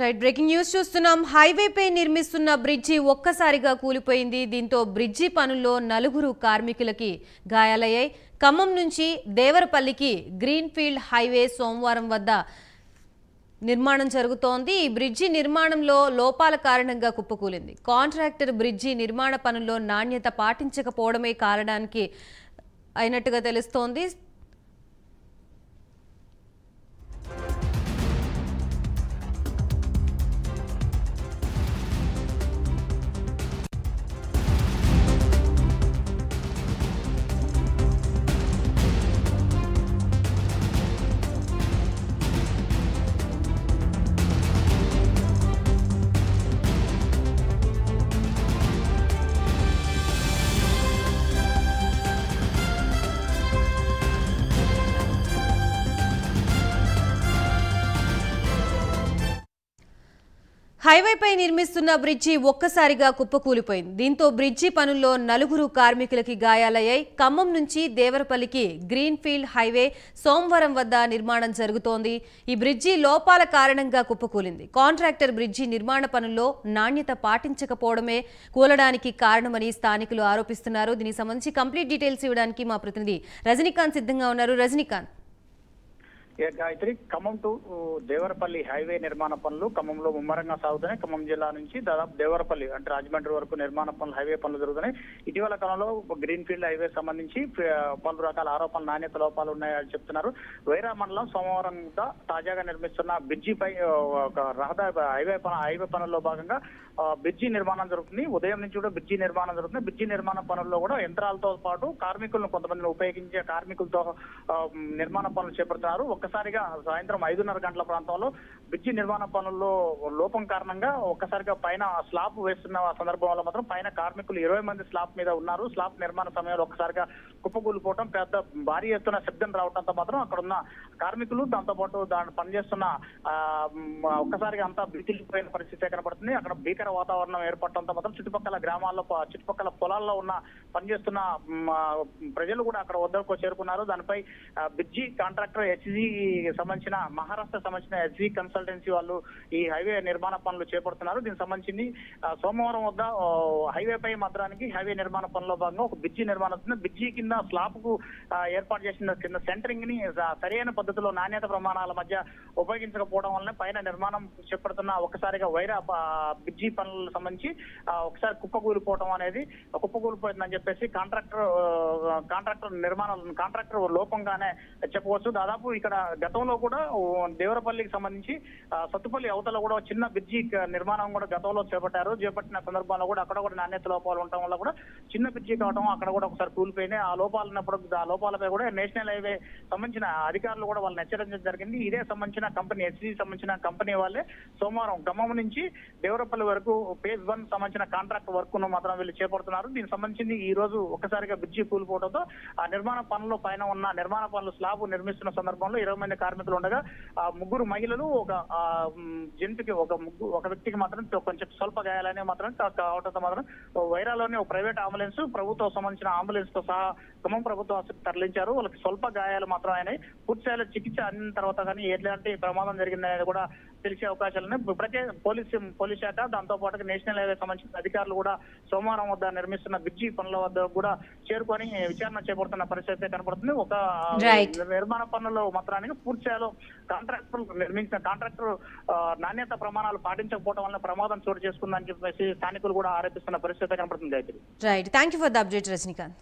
Right breaking news చూస్తున్నాం. హైవేపై నిర్మిస్తున్న bridge ఒక్కసారిగా కూలిపోయింది. దీంతో బ్రిడ్జి పనుల్లో 4 కార్మికులకి గాయాలయ్యాయి. ఖమ్మం నుంచి దేవరపల్లికి గ్రీన్ఫీల్డ్ హైవే సోమవారం వద్ద నిర్మాణం జరుగుతోంది. ఈ బ్రిడ్జి నిర్మాణంలో లోపాల కారణంగా కుప్పకూలింది. కాంట్రాక్టర్ బ్రిడ్జి నిర్మాణ పనుల్లో నాణ్యత పాటించకపోవడమే కారణానికి అయినట్టుగా తెలుస్తోంది. హైవేపై నిర్మిస్తున్న బ్రిడ్జి ఒక్కసారిగా కుప్పకూలిపోయింది. దీంతో బ్రిడ్జి పనుల్లో 4 కార్మికులకి గాయాలయ్యాయి. ఖమ్మం నుంచి దేవరపల్లికి గ్రీన్ఫీల్డ్ హైవే సోమవారం వద్ద నిర్మాణం జరుగుతోంది. ఈ బ్రిడ్జి లోపాల కారణంగా కుప్పకూలింది. కాంట్రాక్టర్ బ్రిడ్జి నిర్మాణ పనుల్లో నాణ్యత పాటించకపోవడమే కూలడానికి కారణమని స్థానికులు ఆరోపిస్తున్నారు. దీనికి సంబంధించి కంప్లీట్ డీటెయిల్స్ ఇవ్వడానికి మా ప్రతినిధి రజనీకాంత్ సిద్ధంగా ఉన్నారు. రజనీకాంత్, గాయత్రి, ఖమ్మం టు దేవరపల్లి హైవే నిర్మాణ పనులు ఖమ్మంలో ముమ్మరంగా సాగుతున్నాయి. ఖమ్మం జిల్లా నుంచి దాదాపు దేవరపల్లి అంటే రాజమండ్రి వరకు నిర్మాణ పనులు హైవే పనులు జరుగుతున్నాయి. ఇటీవల కాలంలో గ్రీన్ ఫీల్డ్ హైవే సంబంధించి పలు రకాల ఆరోపణలు నాణ్యత లోపాలు ఉన్నాయని చెప్తున్నారు. వైరా మండలం సోమవారం తాజాగా నిర్మిస్తున్న బ్రిడ్జిపై ఒక రహదారి హైవే పనుల్లో భాగంగా బ్రిడ్జి నిర్మాణం జరుగుతుంది. ఉదయం నుంచి కూడా బ్రిడ్జి నిర్మాణం జరుగుతుంది. బ్రిడ్జి నిర్మాణ పనుల్లో కూడా యంత్రాలతో పాటు కార్మికులను కొంతమందిని ఉపయోగించే కార్మికులతో నిర్మాణ పనులు చేపడుతున్నారు. ఒక్కసారిగా సాయంత్రం 5:30 గంటల ప్రాంతంలో బ్రిడ్జి నిర్మాణ పనుల్లో లోపం కారణంగా ఒక్కసారిగా పైన స్లాబ్ వేస్తున్న సందర్భంలో మాత్రం పైన కార్మికులు 20 మంది స్లాబ్ మీద ఉన్నారు. స్లాబ్ నిర్మాణ సమయంలో ఒక్కసారిగా కుప్పకూలిపోవడం, పెద్ద భారీ ఎత్తున శబ్దం రావడంతో మాత్రం అక్కడ ఉన్న కార్మికులు దాంతో పాటు దాన్ని పనిచేస్తున్న ఒక్కసారిగా అంతా బితిలిపోయిన పరిస్థితి కనబడుతుంది. అక్కడ భీకర వాతావరణం ఏర్పడటంతో మాత్రం చుట్టుపక్కల గ్రామాల్లో చుట్టుపక్కల పొలాల్లో ఉన్న పనిచేస్తున్న ప్రజలు కూడా అక్కడ వద్దకు చేరుకున్నారు. దానిపై బ్రిడ్జి కాంట్రాక్టర్ హెచ్జీ సంబంధించిన మహారాష్ట్ర సంబంధించిన హెచ్జీ కన్సల్టెన్సీ వాళ్ళు ఈ హైవే నిర్మాణ పనులు చేపడుతున్నారు. దీనికి సంబంధించి సోమవారం వద్ద హైవేపై మాత్రానికి హైవే నిర్మాణ పనుల్లో భాగంగా ఒక బ్రిడ్జి నిర్మాణం అవుతుంది. బ్రిడ్జి కింద స్లాబ్ కు ఏర్పాటు చేసిన కింద సెంటరింగ్ ని సరైన పద్ధతిలో నాణ్యత ప్రమాణాల మధ్య ఉపయోగించకపోవడం వల్ల పైన నిర్మాణం చేపడుతున్న ఒక్కసారిగా వైరా బ్రిడ్జి పనులకు సంబంధించి ఒకసారి కుప్పకూలిపోవడం అనేది కుప్పకూలిపోయిందని చెప్పేసి కాంట్రాక్టర్ లోపంగానే చెప్పవచ్చు. దాదాపు ఇక్కడ గతంలో కూడా దేవరపల్లికి సంబంధించి సత్తుపల్లి అవతల కూడా చిన్న బ్రిడ్జి నిర్మాణం కూడా గతంలో చేపట్టిన సందర్భంలో కూడా అక్కడ కూడా నాణ్యత లోపాలు ఉండటం వల్ల కూడా చిన్న బ్రిడ్జి కావడం అక్కడ కూడా ఒకసారి కూలిపోయినాయి. ఆ లోపాలు ఉన్నప్పుడు ఆ లోపాలపై కూడా నేషనల్ హైవే సంబంధించిన అధికారులు కూడా వాళ్ళని హెచ్చరించడం జరిగింది. ఇదే సంబంధించిన కంపెనీ హెచ్సి సంబంధించిన కంపెనీ వాళ్ళే సోమవారం ఖమ్మం నుంచి దేవరపల్లి వరకు ఫేజ్ 1 సంబంధించిన కాంట్రాక్ట్ వర్క్ ను మాత్రం వీళ్ళు చేపడుతున్నారు. దీనికి సంబంధించి ఈ రోజు ఒక్కసారిగా బ్రిడ్జి కూలిపోవడంతో ఆ నిర్మాణ పనుల పైన ఉన్న నిర్మాణ పనులు స్లాబ్ నిర్మిస్తున్న సందర్భంలో 20 మంది కార్మికులు ఉండగా 3 మహిళలు ఒక జంతుకి ఒక వ్యక్తికి మాత్రం కొంచెం స్వల్ప గాయాలనే మాత్రం కావడంతో మాత్రం వైరాలోని ఒక ప్రైవేట్ అంబులెన్స్ ప్రభుత్వం సంబంధించిన అంబులెన్స్ తో సహా ఖమ్మం ప్రభుత్వ ఆసుపత్రికి తరలించారు. వాళ్ళకి స్వల్ప గాయాలు మాత్రం అయినాయి. పూర్తిస్థాయిలో చికిత్స అందిన తర్వాత కానీ ఎట్లాంటి ప్రమాదం జరిగిందనేది కూడా తెలిసే అవకాశాలు ఉన్నాయి. ఇప్పటికే పోలీస్ శాఖ దాంతో పాటు నేషనల్ హైవే సంబంధించిన అధికారులు కూడా సోమవారం వద్ద నిర్మిస్తున్న బ్రిడ్జి పనుల వద్ద కూడా చేరుకొని విచారణ చేపడుతున్న పరిస్థితి కనపడుతుంది. ఒక నిర్మాణ పనుల్లో మాత్రానికి పూర్తిస్థాయిలో కాంట్రాక్టర్ నాణ్యత ప్రమాణాలు పాటించకపోవడం వల్ల ప్రమాదం చోటు చేసుకుందని చెప్పేసి స్థానికులు కూడా ఆరోపిస్తున్న పరిస్థితి కనపడుతుంది. Right, thank you for the update Rajinikanth.